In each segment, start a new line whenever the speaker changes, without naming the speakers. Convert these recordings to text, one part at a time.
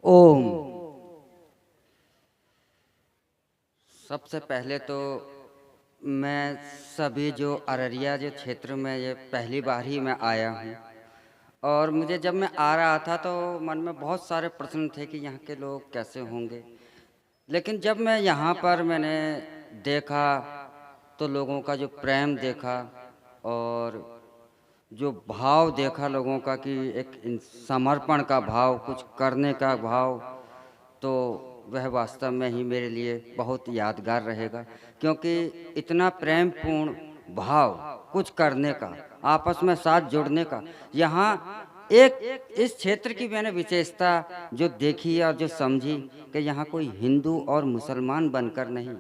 ओम। सबसे पहले तो मैं सभी जो अररिया जो क्षेत्र में ये पहली बार ही मैं आया हूँ, और मुझे जब मैं आ रहा था तो मन में बहुत सारे प्रश्न थे कि यहाँ के लोग कैसे होंगे। लेकिन जब मैं यहाँ पर मैंने देखा तो लोगों का जो प्रेम देखा और जो भाव देखा लोगों का कि एक समर्पण का भाव, कुछ करने का भाव, तो वह वास्तव में ही मेरे लिए बहुत यादगार रहेगा। क्योंकि इतना प्रेमपूर्ण भाव, कुछ करने का, आपस में साथ जुड़ने का, यहाँ एक इस क्षेत्र की मैंने विशेषता जो देखी और जो समझी कि यहाँ कोई हिंदू और मुसलमान बनकर नहीं,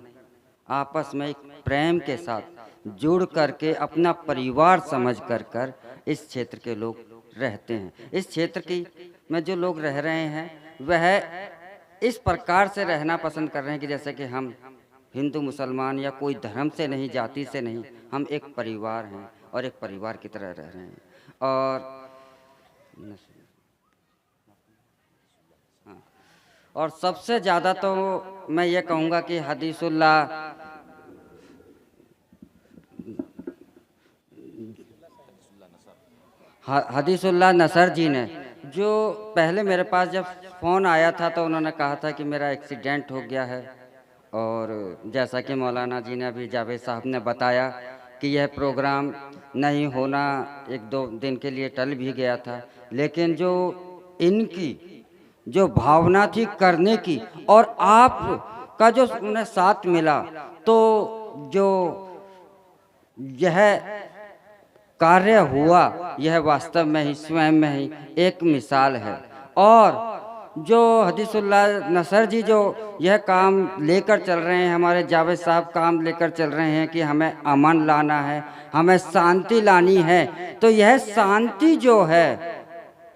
आपस में एक प्रेम के साथ जुड़ करके अपना परिवार समझ कर इस क्षेत्र के लोग रहते हैं। इस क्षेत्र की में जो लोग रह रहे हैं वह इस प्रकार से रहना पसंद कर रहे हैं कि जैसे कि हम हिंदू मुसलमान या कोई धर्म से नहीं, जाति से नहीं, हम एक परिवार हैं और एक परिवार की तरह रह रहे हैं। और सबसे ज़्यादा तो मैं ये कहूँगा कि हदीसुल्लाह नसर जी ने, जो पहले मेरे पास जब फ़ोन आया था तो उन्होंने कहा था कि मेरा एक्सीडेंट हो गया है, और जैसा कि मौलाना जी ने अभी जावेद साहब ने बताया कि यह प्रोग्राम नहीं होना एक दो दिन के लिए टल भी गया था, लेकिन जो इनकी जो भावना थी करने की और आप का जो उन्हें साथ मिला, तो जो यह कार्य हुआ यह वास्तव में ही स्वयं में ही एक मिसाल है। और जो हदीसुल्लाह नसर जी जो यह काम लेकर चल रहे हैं, हमारे जावेद साहब काम लेकर चल रहे हैं कि हमें अमन लाना है, हमें शांति लानी है, तो यह शांति जो है,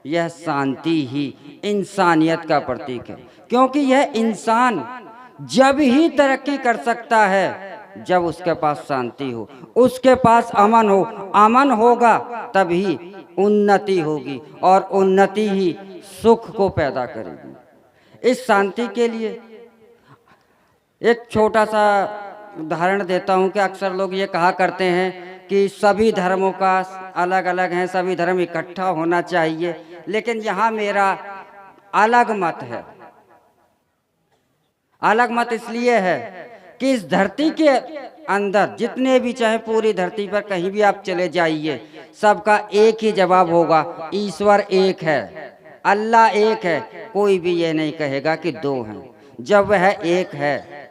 यह शांति ही इंसानियत का प्रतीक है। क्योंकि यह इंसान जब ही तरक्की कर सकता है जब उसके पास शांति हो, उसके पास अमन हो। अमन होगा तभी उन्नति होगी, और उन्नति ही सुख को पैदा करेगी। इस शांति के लिए एक छोटा सा उदाहरण देता हूँ कि अक्सर लोग ये कहा करते हैं कि सभी धर्मों का अलग अलग हैं, सभी धर्म इकट्ठा होना चाहिए, लेकिन यहाँ मेरा अलग मत है। अलग मत इसलिए है कि इस धरती के अंदर जितने भी, चाहे पूरी धरती पर कहीं भी आप चले जाइए, सबका एक ही जवाब होगा, ईश्वर एक है, अल्लाह एक है। कोई भी ये नहीं कहेगा कि दो हैं। जब वह एक है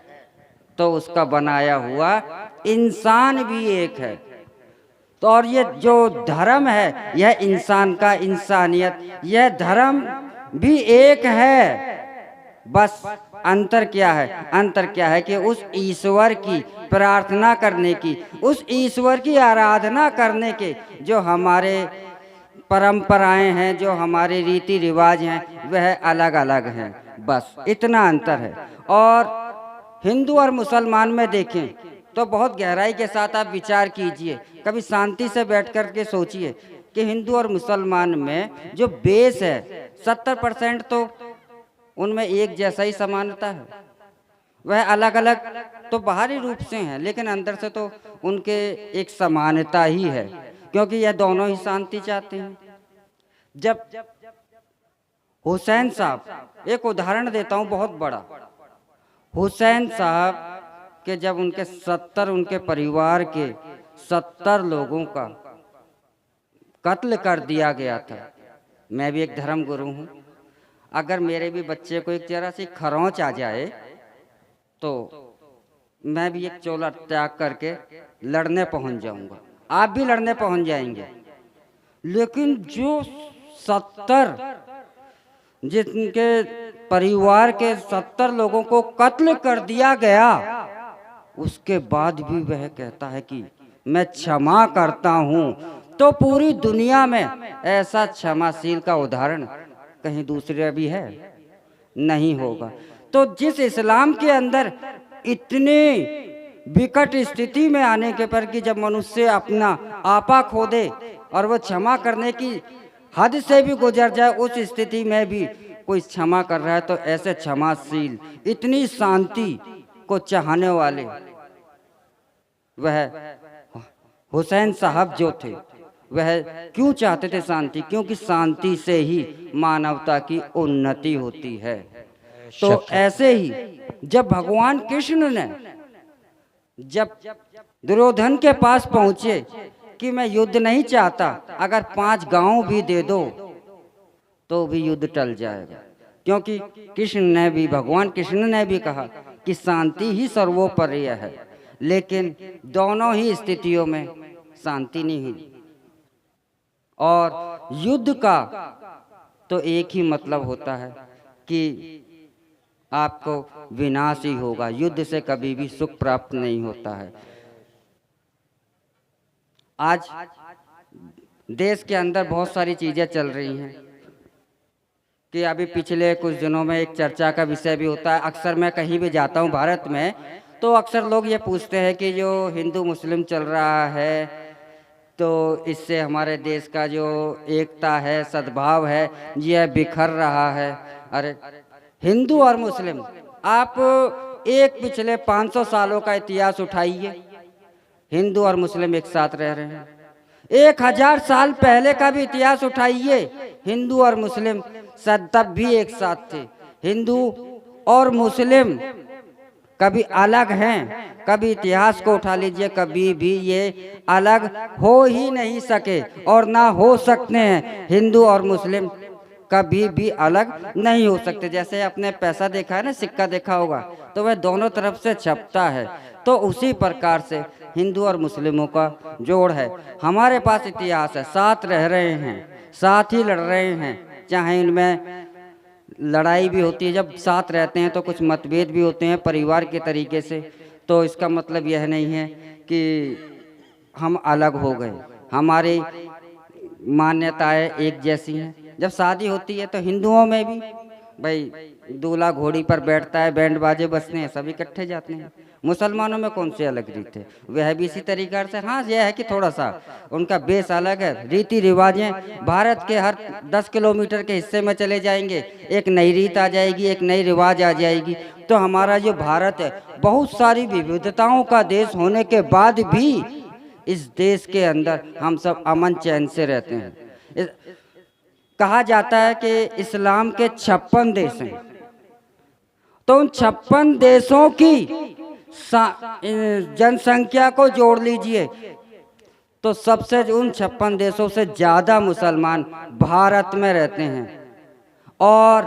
तो उसका बनाया हुआ इंसान भी एक है। तो और ये जो धर्म है, यह इंसान का इंसानियत, यह धर्म भी एक है। बस अंतर क्या है? अंतर क्या है कि उस ईश्वर की प्रार्थना करने की, उस ईश्वर की आराधना करने के जो हमारे परंपराएं हैं, जो हमारे रीति रिवाज हैं, वह अलग अलग हैं। बस इतना अंतर है। और हिंदू और मुसलमान में देखें तो बहुत गहराई के साथ आप विचार कीजिए, कभी शांति से बैठ कर के सोचिए कि हिंदू और मुसलमान में जो बेस है 70% तो उनमें एक जैसा ही समानता है। वह अलग अलग तो बाहरी रूप से हैं, लेकिन अंदर से तो उनके एक समानता ही है, क्योंकि यह दोनों ही शांति चाहते हैं। जब हुसैन साहब, एक उदाहरण देता हूँ बहुत बड़ा, हुसैन साहब के जब उनके 70 उनके परिवार के 70 लोगों का कत्ल कर दिया गया था। मैं भी एक धर्म गुरु हूँ, अगर मेरे भी बच्चे को एक जरा सी खरोंच आ जाए तो मैं भी एक चोला त्याग करके लड़ने पहुंच जाऊंगा, आप भी लड़ने पहुंच जाएंगे। लेकिन जो 70 जिनके परिवार के 70 लोगों को कत्ल कर दिया गया, उसके बाद भी वह कहता है कि मैं क्षमा करता हूं, तो पूरी दुनिया में ऐसा क्षमाशील का उदाहरण कहीं दूसरे भी है? नहीं होगा। तो जिस इस्लाम के अंदर इतने विकट स्थिति में आने के पर कि जब मनुष्य अपना आपा खो दे और वो क्षमा करने की हद से भी गुजर जाए, उस स्थिति में भी कोई क्षमा कर रहा है तो ऐसे क्षमाशील, इतनी शांति को चाहने वाले वह हुसैन साहब जो थे, वह क्यों चाहते थे शांति? क्योंकि शांति से ही मानवता की उन्नति होती है। तो ऐसे ही जब भगवान कृष्ण ने जब दुर्योधन के पास पहुंचे कि मैं युद्ध नहीं चाहता, अगर 5 गांव भी दे दो तो भी युद्ध टल जाएगा, क्योंकि कृष्ण ने भी, भगवान कृष्ण ने भी कहा कि शांति ही सर्वोपरि है। लेकिन दोनों ही स्थितियों में शांति नहीं हुई और युद्ध का तो एक ही मतलब होता है कि आपको विनाश ही होगा। युद्ध से कभी भी सुख प्राप्त नहीं होता है। आज देश के अंदर बहुत सारी चीजें चल रही हैं कि अभी पिछले कुछ दिनों में एक चर्चा का विषय भी होता है। अक्सर मैं कहीं भी जाता हूं भारत में तो अक्सर लोग ये पूछते हैं कि जो हिंदू मुस्लिम चल रहा है तो इससे हमारे देश का जो एकता है, सद्भाव है, यह बिखर रहा है। अरे हिंदू और मुस्लिम, आप एक पिछले 500 सालों का इतिहास उठाइए, हिंदू और मुस्लिम एक साथ रह रहे हैं। 1000 साल पहले का भी इतिहास उठाइए, हिंदू और मुस्लिम तब भी एक साथ थे। हिंदू और मुस्लिम कभी अलग हैं, कभी इतिहास को उठा लीजिए, कभी भी ये अलग हो ही नहीं सके और ना हो सकते हैं। हिंदू और मुस्लिम कभी भी अलग नहीं हो सकते। जैसे आपने पैसा देखा है ना, सिक्का देखा होगा, तो वह दोनों तरफ से छपता है, तो उसी प्रकार से हिंदू और मुस्लिमों का जोड़ है। हमारे पास इतिहास है, साथ रह रहे हैं, साथ ही लड़ रहे हैं, चाहे इनमें लड़ाई भी होती है। जब साथ रहते हैं तो कुछ मतभेद भी होते हैं परिवार के तरीके से, तो इसका मतलब यह नहीं है कि हम अलग हो गए। हमारी मान्यताएं एक जैसी हैं। जब शादी होती है तो हिंदुओं में भी भाई दूल्हा घोड़ी पर बैठता है, बैंड बाजे बजते हैं, सभी इकट्ठे जाते हैं। मुसलमानों में कौन सी अलग रीत है? वह भी इसी तरीके से, हाँ यह है कि थोड़ा सा उनका बेस अलग है, रीति रिवाजें। भारत के हर 10 किलोमीटर के हिस्से में चले जाएंगे, एक नई रीत आ जाएगी, एक नई रिवाज आ जाएगी। तो हमारा जो भारत है, बहुत सारी विविधताओं का देश होने के बाद भी इस देश के अंदर हम सब अमन चैन से रहते हैं। कहा जाता है कि इस्लाम के 56 देश हैं, तो उन 56 देशों की जनसंख्या को जोड़ लीजिए तो सबसे उन 56 देशों से ज्यादा मुसलमान भारत में रहते हैं, और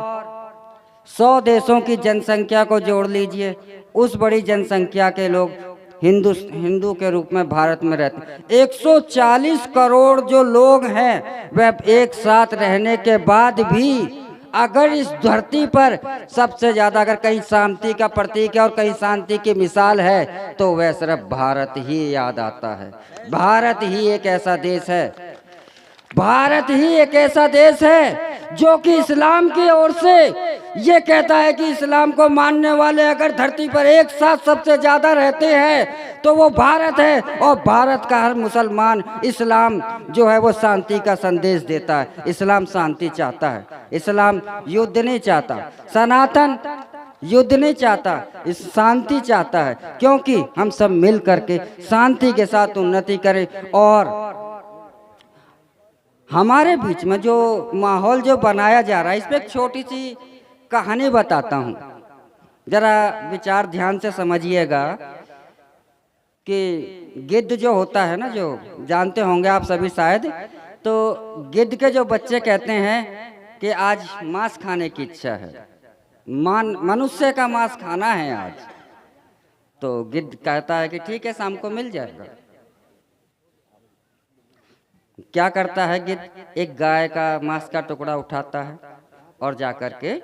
100 देशों की जनसंख्या को जोड़ लीजिए, उस बड़ी जनसंख्या के लोग हिंदू के रूप में भारत में रहते हैं। 140 करोड़ जो लोग हैं, वह एक साथ रहने के बाद भी अगर इस धरती पर सबसे ज्यादा अगर कहीं शांति का प्रतीक है और कहीं शांति की मिसाल है तो वह सिर्फ भारत ही याद आता है। भारत ही एक ऐसा देश है, भारत ही एक ऐसा देश है जो कि इस्लाम की ओर से ये कहता है कि इस्लाम को मानने वाले अगर धरती पर एक साथ सबसे ज्यादा रहते हैं तो वो भारत है। और भारत का हर मुसलमान इस्लाम जो है वो शांति का संदेश देता है। इस्लाम शांति चाहता है, इस्लाम युद्ध नहीं चाहता, सनातन युद्ध नहीं चाहता, इस शांति चाहता है, क्योंकि हम सब मिल करके शांति के साथ उन्नति करें। और हमारे बीच में जो माहौल जो बनाया जा रहा है, इस पर एक छोटी सी कहानी बताता हूँ, जरा विचार ध्यान से समझिएगा। कि गिद्ध जो होता है ना, जो जानते होंगे आप सभी शायद, तो गिद्ध के जो बच्चे कहते हैं कि आज मांस खाने की इच्छा है, मनुष्य का मांस खाना है आज, तो गिद्ध कहता है कि ठीक है शाम को मिल जाएगा। क्या करता है गिद्ध? एक गाय का मांस का टुकड़ा उठाता है और जाकर के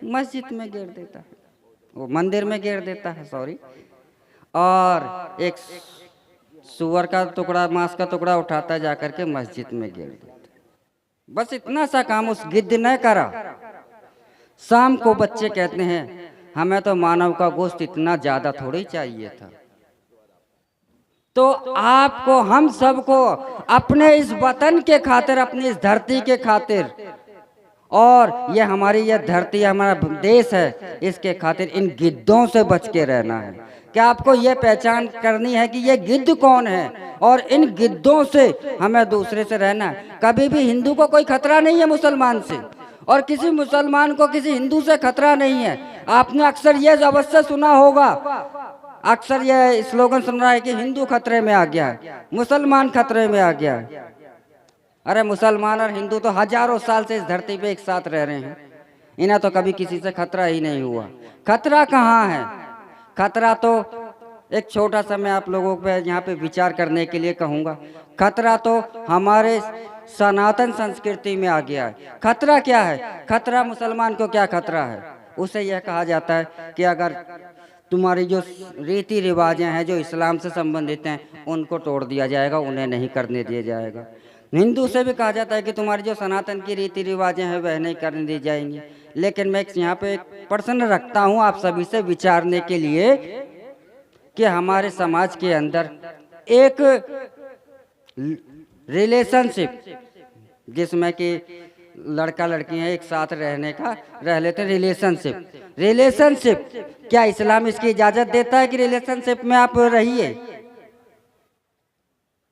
मस्जिद में गिर देता है, वो मंदिर में गिर देता है, सॉरी। और एक सुअर का टुकड़ा, मांस का टुकड़ा उठाता है, जाकर के मस्जिद में गिर देता है। बस इतना सा काम उस गिद्ध ने करा। शाम को बच्चे कहते हैं हमें तो मानव का गोश्त इतना ज्यादा थोड़ी चाहिए था, तो आपको, हम सबको अपने इस वतन के खातिर, अपनी इस धरती के खातिर, और ये हमारी ये धरती, हमारा देश है, इसके खातिर इन गिद्धों से बच के रहना है। क्या आपको ये पहचान करनी है कि ये गिद्ध कौन है, और इन गिद्धों से हमें दूसरे से रहना है। कभी भी हिंदू को कोई खतरा नहीं है मुसलमान से, और किसी मुसलमान को किसी हिंदू से खतरा नहीं है। आपने अक्सर ये अवश्य सुना होगा, अक्सर ये स्लोगन सुन रहा है कि हिंदू खतरे में आ गया है, मुसलमान खतरे में आ गया है। अरे मुसलमान और हिंदू तो हजारों साल से इस धरती पे एक साथ रह रहे हैं, इन्हें तो कभी किसी से खतरा ही नहीं हुआ। खतरा कहाँ है? खतरा तो एक छोटा सा मैं आप लोगों पे यहाँ पे विचार करने के लिए कहूँगा। खतरा तो हमारे सनातन संस्कृति में आ गया है। खतरा क्या है? खतरा मुसलमान को क्या खतरा है? उसे यह कहा जाता है कि अगर तुम्हारी जो रीति रिवाजें हैं जो इस्लाम से संबंधित हैं उनको तोड़ दिया जाएगा, उन्हें नहीं करने दिया जाएगा। हिंदू से भी कहा जाता है कि तुम्हारी जो सनातन की रीति रिवाजें हैं वह नहीं करने दी जाएंगी। लेकिन मैं यहाँ पे एक प्रश्न रखता हूँ आप सभी से विचारने के लिए कि हमारे समाज के अंदर एक रिलेशनशिप, जिसमें कि लड़का लड़कियां एक साथ रहने का रह लेते हैं, रिलेशनशिप क्या इस्लाम इसकी इजाजत देता है कि रिलेशनशिप में आप रहिए?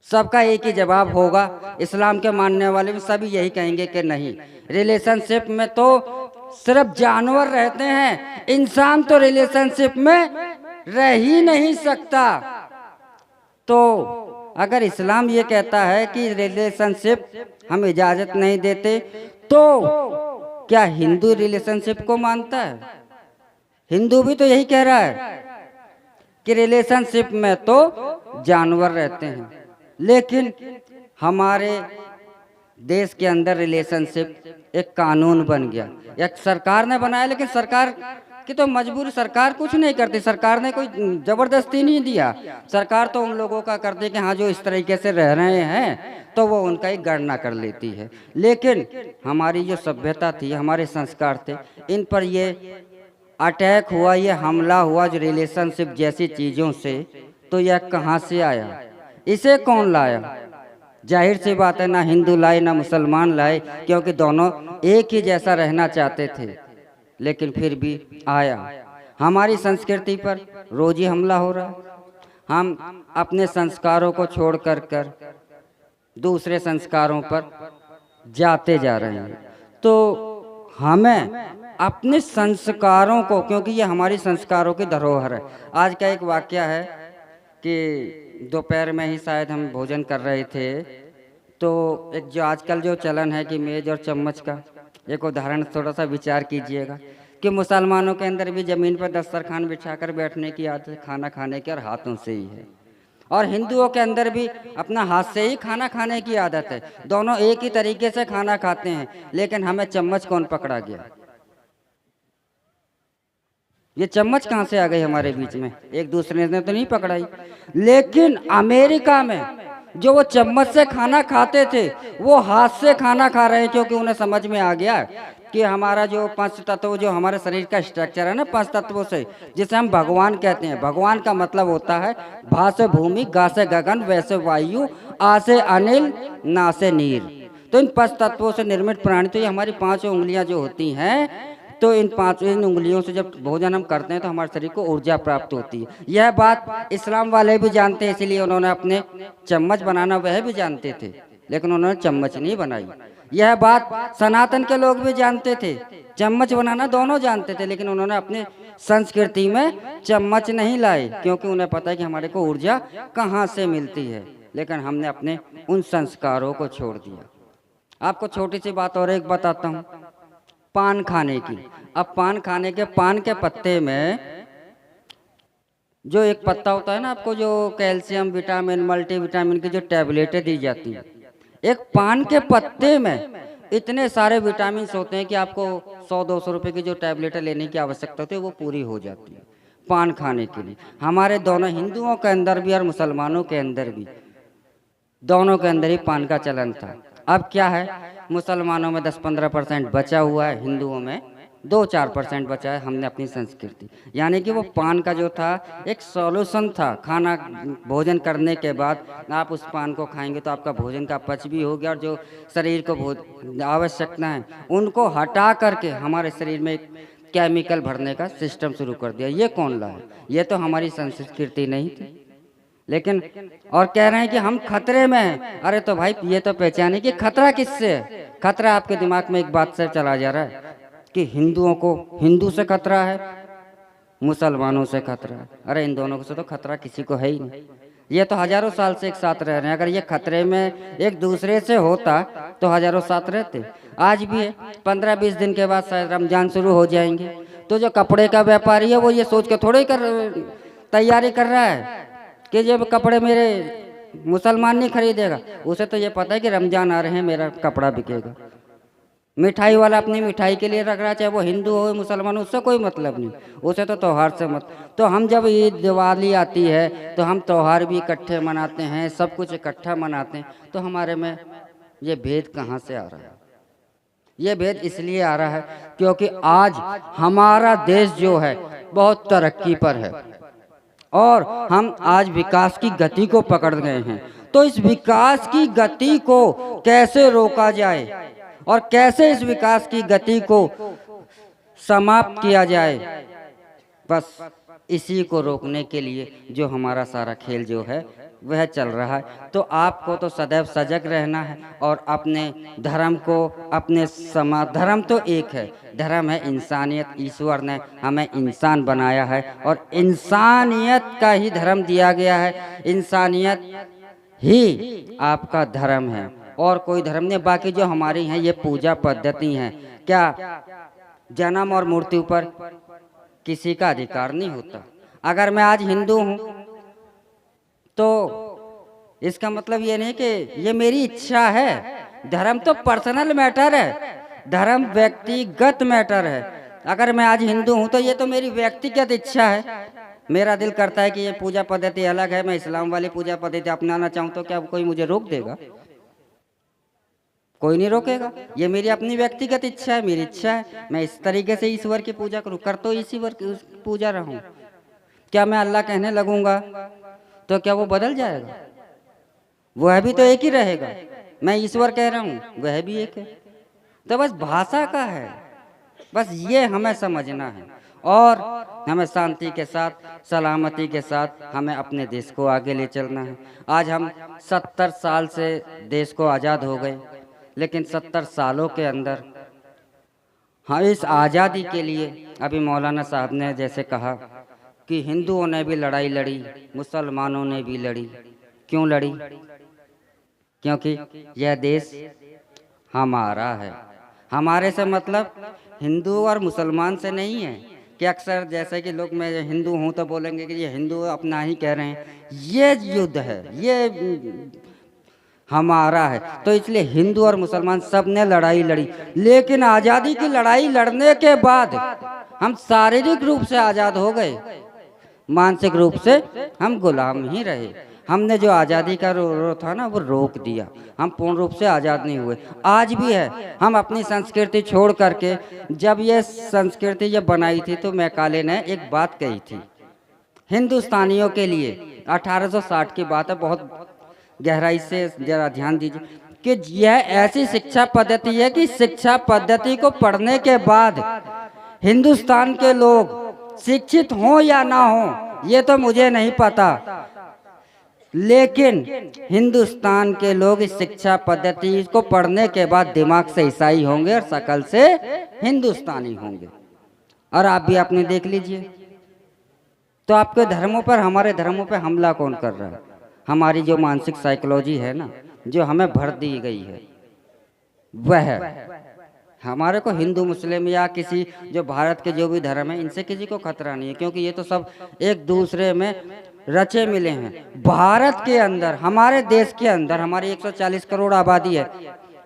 सबका एक ही जवाब होगा, इस्लाम के मानने वाले भी सभी यही कहेंगे कि नहीं, रिलेशनशिप में तो सिर्फ जानवर रहते हैं, इंसान तो रिलेशनशिप में रह ही नहीं सकता। तो अगर इस्लाम ये कहता है कि रिलेशनशिप हम इजाजत नहीं देते, तो क्या हिंदू रिलेशनशिप को मानता है? हिंदू भी तो यही कह रहा है कि रिलेशनशिप में तो जानवर रहते हैं। लेकिन हमारे देश के अंदर रिलेशनशिप एक कानून बन गया, एक सरकार ने बनाया, लेकिन सरकार की तो मजबूरी, सरकार कुछ नहीं करती, सरकार ने कोई जबरदस्ती नहीं दिया। सरकार तो उन लोगों का करती है कि हाँ जो इस तरीके से रह रहे हैं तो वो उनका ही गणना कर लेती है। लेकिन हमारी जो सभ्यता थी, हमारे संस्कार थे, इन पर ये अटैक हुआ, ये हमला हुआ जो रिलेशनशिप जैसी चीज़ों से, तो यह कहाँ से आया? इसे कौन लाया? जाहिर सी बात है ना हिंदू लाए ना मुसलमान लाए, क्योंकि दोनों एक ही जैसा रहना चाहते थे। लेकिन फिर भी आया। हमारी संस्कृति पर रोज ही हमला हो रहा है। हम अपने संस्कारों को छोड़ कर दूसरे संस्कारों पर जाते जा रहे हैं। तो हमें अपने संस्कारों को, क्योंकि ये हमारी संस्कारों की धरोहर है। आज का एक वाकया है कि दोपहर में ही शायद हम भोजन कर रहे थे, तो एक जो आजकल जो चलन है कि मेज और चम्मच का, एक उदाहरण थोड़ा सा विचार कीजिएगा कि मुसलमानों के अंदर भी ज़मीन पर दस्तरखान बिछाकर बैठने की आदत, खाना खाने की और हाथों से ही है, और हिंदुओं के अंदर भी अपना हाथ से ही खाना खाने की आदत है। दोनों एक ही तरीके से खाना खाते हैं, लेकिन हमें चम्मच कौन पकड़ा गया? ये चम्मच कहाँ से आ गई हमारे बीच में? एक दूसरे ने तो नहीं पकड़ाई। लेकिन अमेरिका में जो वो चम्मच से खाना खाते थे वो हाथ से खाना खा रहे हैं, क्योंकि उन्हें समझ में आ गया कि हमारा जो 5 तत्व, जो हमारे शरीर का स्ट्रक्चर है ना 5 तत्वों से, जिसे हम भगवान कहते हैं। भगवान का मतलब होता है भा से भूमि, गा से गगन, वै से वायु, आ से अनिल, ना से नीर। तो इन 5 तत्वों से निर्मित प्राणी, तो ये हमारी 5 उंगलियां जो होती हैं, तो इन 5 उंगलियों से जब भोजन हम करते हैं तो हमारे शरीर को ऊर्जा प्राप्त होती है। यह बात इस्लाम वाले भी जानते हैं, इसीलिए उन्होंने अपने चम्मच बनाना वह भी जानते थे, लेकिन उन्होंने चम्मच नहीं बनाई। यह बात सनातन के लोग भी जानते थे, चम्मच बनाना दोनों जानते थे, लेकिन उन्होंने अपने संस्कृति में चम्मच नहीं लाए, क्योंकि उन्हें पता है कि हमारे को ऊर्जा कहाँ से मिलती है। लेकिन हमने अपने उन संस्कारों को छोड़ दिया। आपको छोटी सी बात और एक बताता हूँ, पान खाने की। अब पान खाने के, पान के पत्ते में जो एक पत्ता होता है ना, आपको जो कैल्शियम, विटामिन, मल्टीविटामिन की जो टैबलेटें दी जाती हैं, एक पान के पत्ते में इतने सारे विटामिन होते हैं कि आपको 100-200 रुपए की जो टैबलेटें लेने की आवश्यकता होती है वो पूरी हो जाती है पान खाने के लिए। हमारे दोनों हिंदुओं के अंदर भी और मुसलमानों के अंदर भी, दोनों के अंदर ही पान का चलन था। अब क्या है, मुसलमानों में 10-15% बचा हुआ है, हिंदुओं में 2-4% बचा है, हमने अपनी संस्कृति। यानी कि वो पान का जो था एक सॉल्यूशन था। खाना भोजन करने के बाद आप उस पान को खाएंगे तो आपका भोजन का पच भी हो गया, और जो शरीर को आवश्यकता है उनको हटा करके हमारे शरीर में एक केमिकल भरने का सिस्टम शुरू कर दिया। ये कौन लाया? ये तो हमारी संस्कृति नहीं थी। लेकिन और कह रहे हैं कि हम खतरे में हैं। अरे तो भाई ये तो पहचाने कि खतरा किससे है? खतरा आपके दिमाग में एक बात से चला जा रहा है कि हिंदुओं को हिंदू से खतरा है, मुसलमानों से खतरा है। अरे इन दोनों से तो खतरा किसी को है ही नहीं। ये तो हजारों साल से एक साथ रह रहे हैं। अगर ये खतरे में एक दूसरे से होता तो हजारों साथ रहते। आज भी है, 15-20 दिन के बाद शायद रमजान शुरू हो जाएंगे, तो जो कपड़े का व्यापारी है वो ये सोच के थोड़े तैयारी कर रहा है कि जब कपड़े मेरे मुसलमान नहीं खरीदेगा। उसे तो ये पता है कि रमजान आ रहे हैं, मेरा कपड़ा बिकेगा। मिठाई वाला अपनी मिठाई के लिए रख रहा है, चाहे वो हिंदू हो मुसलमान हो, उससे कोई मतलब नहीं। उसे तो त्यौहार से तो हम जब ईद दिवाली आती है तो हम त्यौहार भी इकट्ठे मनाते हैं, सब कुछ इकट्ठा मनाते हैं। तो हमारे में ये भेद कहाँ से आ रहा है? ये भेद इसलिए आ रहा है क्योंकि आज हमारा देश जो है बहुत तरक्की पर है और हम आज विकास की गति को पकड़ गए हैं। तो इस विकास की गति को कैसे रोका जाए और कैसे इस विकास की गति को समाप्त किया जाए, बस इसी को रोकने के लिए जो हमारा सारा खेल जो है वह चल रहा है। तो आपको तो सदैव सजग रहना है और अपने धर्म को, अपने समाज, धर्म तो एक है, धर्म है इंसानियत। ईश्वर ने हमें इंसान बनाया है और इंसानियत का ही धर्म दिया गया है। इंसानियत ही आपका धर्म है और कोई धर्म नहीं। बाकी जो हमारी हैं ये पूजा पद्धति हैं। क्या जन्म और मृत्यु पर किसी का अधिकार नहीं होता? अगर मैं आज हिंदू हूं तो इसका मतलब ये नहीं कि ये मेरी इच्छा है। धर्म तो पर्सनल मैटर है, धर्म व्यक्तिगत मैटर है। अगर मैं आज हिंदू हूं तो ये तो मेरी व्यक्तिगत इच्छा है। मेरा दिल करता है कि ये पूजा पद्धति अलग है, मैं इस्लाम वाली पूजा पद्धति अपनाना चाहूँ तो क्या कोई मुझे रोक देगा? कोई नहीं रोकेगा। ये मेरी अपनी व्यक्तिगत इच्छा है, मेरी इच्छा है। मैं इस तरीके से ईश्वर की पूजा करूँ, कर तो ईश्वर की पूजा रहा हूँ। क्या मैं अल्लाह कहने लगूंगा तो क्या वो बदल जाएगा? वह भी तो एक ही रहेगा। मैं ईश्वर कह रहा हूँ, वह भी एक है। तो बस भाषा का है, बस ये हमें समझना है और हमें शांति के साथ, सलामती के साथ हमें अपने देश को आगे ले चलना है। आज हम 70 साल से देश को आज़ाद हो गए, लेकिन 70 सालों के अंदर हाँ इस आज़ादी के लिए अभी मौलाना साहब ने जैसे कहा कि हिंदुओं ने भी लड़ाई लड़ी, मुसलमानों ने भी लड़ी। क्यों लड़ी? क्योंकि यह देश हमारा है। हमारे से मतलब हिंदू और मुसलमान से नहीं है कि अक्सर जैसे कि लोग मैं हिंदू हूं तो बोलेंगे कि ये हिंदू अपना ही कह रहे हैं। ये युद्ध है, ये हमारा है। तो इसलिए हिंदू और मुसलमान सब ने लड़ाई लड़ी, लेकिन आज़ादी की लड़ाई लड़ने के बाद हम शारीरिक रूप से आज़ाद हो गए, मानसिक रूप से हम गुलाम ही रहे। हमने जो आज़ादी का था ना वो रोक दिया, हम पूर्ण रूप से आज़ाद नहीं हुए। आज भी है, हम अपनी संस्कृति छोड़ करके, जब ये संस्कृति ये बनाई थी तो मैकाले ने एक बात कही थी हिंदुस्तानियों के लिए, 1860 की बात है, बहुत गहराई से जरा ध्यान दीजिए कि यह ऐसी शिक्षा पद्धति है कि शिक्षा पद्धति को पढ़ने के बाद हिंदुस्तान के लोग शिक्षित हों या ना हों ये तो मुझे नहीं पता, लेकिन हिंदुस्तान के लोग इस शिक्षा पद्धति को पढ़ने के बाद दिमाग से ईसाई होंगे और शकल से हिंदुस्तानी होंगे। और आप भी आपने देख लीजिए, तो आपके धर्मों पर, हमारे धर्मों पर हमला कौन कर रहा है? हमारी जो मानसिक साइकोलॉजी है ना, जो हमें भर दी गई है, वह हमारे को हिंदू मुस्लिम या किसी जो भारत के जो भी धर्म है इनसे किसी को खतरा नहीं है, क्योंकि ये तो सब एक दूसरे में रचे मिले हैं। भारत के अंदर, हमारे देश के अंदर, हमारी 140 करोड़ आबादी है,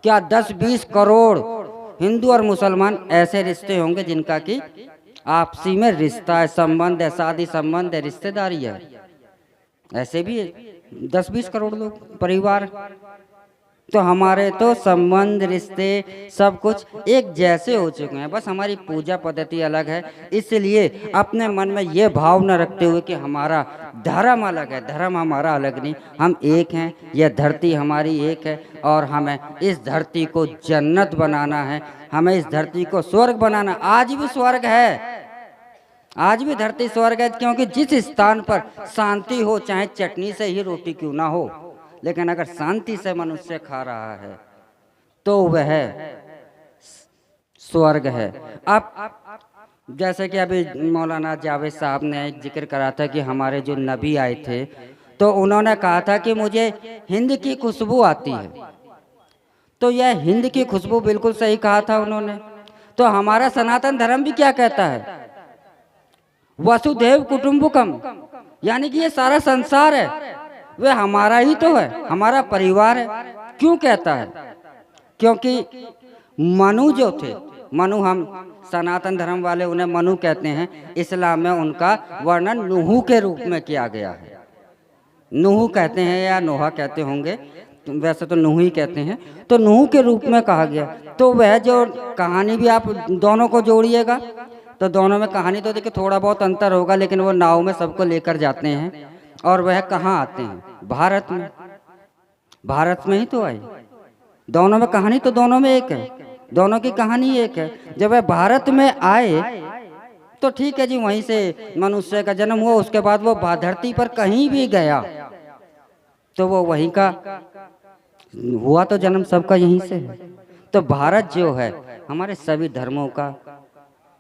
क्या 10-20 करोड़ हिंदू और मुसलमान ऐसे रिश्ते होंगे जिनका कि आपसी में रिश्ता है, संबंध है, शादी संबंध है, रिश्तेदारी है? ऐसे भी 10-20 करोड़ लोग परिवार। तो हमारे तो संबंध रिश्ते सब कुछ एक जैसे हो चुके हैं, बस हमारी पूजा पद्धति अलग है। इसलिए अपने मन में ये भाव न रखते हुए कि हमारा धर्म अलग है, धर्म हमारा अलग नहीं, हम एक हैं, यह धरती हमारी एक है और हमें इस धरती को जन्नत बनाना है, हमें इस धरती को स्वर्ग बनाना। आज भी स्वर्ग है, आज भी धरती स्वर्ग है, क्योंकि जिस स्थान पर शांति हो, चाहे चटनी से ही रोटी क्यों ना हो, लेकिन अगर शांति से मनुष्य खा रहा है तो वह स्वर्ग है। अब जैसे कि अभी मौलाना जावेद साहब ने जिक्र करा था कि हमारे जो नबी आए थे तो उन्होंने कहा था कि मुझे हिंद की खुशबू आती है, तो यह हिंद की खुशबू बिल्कुल सही कहा था उन्होंने। तो हमारा सनातन धर्म भी क्या कहता है, वसुधैव कुटुंबकम, यानी कि ये सारा संसार है वह हमारा ही तो है, हमारा परिवार है। क्यों कहता है, क्योंकि मनु जो थे, मनु हम सनातन धर्म वाले उन्हें मनु कहते हैं, इस्लाम में उनका वर्णन नूह के रूप में किया गया है। नूह कहते हैं या नोहा कहते होंगे, वैसे तो नूह ही कहते हैं, तो नूह के रूप में कहा गया। तो वह जो कहानी भी आप दोनों को जोड़िएगा तो दोनों में कहानी तो देखिए थोड़ा बहुत अंतर होगा, लेकिन वो नाव में सबको लेकर जाते हैं और वह कहाँ आते हैं, भारत में, भारत में ही तो आई। दोनों में कहानी तो दोनों में एक है, दोनों की कहानी एक है। जब वह भारत में आए तो ठीक है जी, वहीं से मनुष्य का जन्म हुआ, उसके बाद वो धरती पर कहीं भी गया तो वो वहीं का हुआ, तो जन्म सबका यहीं से है। तो भारत जो है हमारे सभी धर्मों का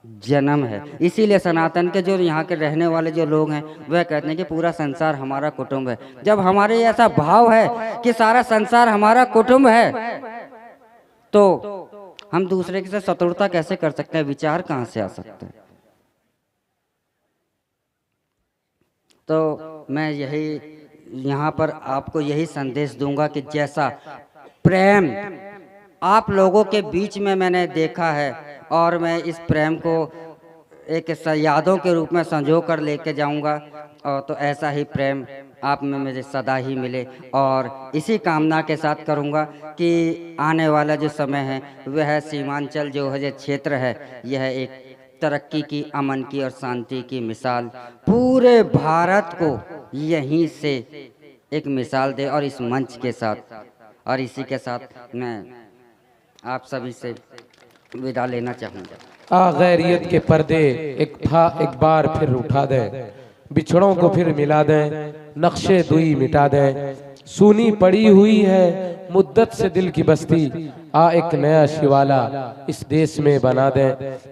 जन्म है। इसीलिए सनातन के जो यहाँ के रहने वाले जो लोग हैं वह कहते हैं कि पूरा संसार हमारा कुटुंब है। जब हमारे ऐसा भाव है कि सारा संसार हमारा कुटुंब है तो हम दूसरे के साथ शत्रुता कैसे कर सकते हैं, विचार कहाँ से आ सकते हैं। तो मैं यही यहाँ पर आपको यही संदेश दूंगा कि जैसा प्रेम आप लोगों के बीच में मैंने देखा है और मैं इस प्रेम को एक यादों के रूप में संजो कर लेके जाऊंगा, और तो ऐसा ही प्रेम आप में मुझे सदा ही मिले। और इसी कामना के साथ करूंगा कि आने वाला जो समय है वह सीमांचल जो है क्षेत्र है, यह एक तरक्की की, अमन की और शांति की मिसाल पूरे भारत को यहीं से एक मिसाल दे। और इस मंच के साथ और इसी के साथ मैं आप सभी से विदा लेना चाहूँगा।
गैरियत के पर्दे एक बार फिर उठा दे, बिछड़ों को फिर मिला दे, नक्शे दुई मिटा दे, सूनी पड़ी हुई है मुद्दत से दिल की बस्ती, आ एक नया शिवाला इस देश में बना दे।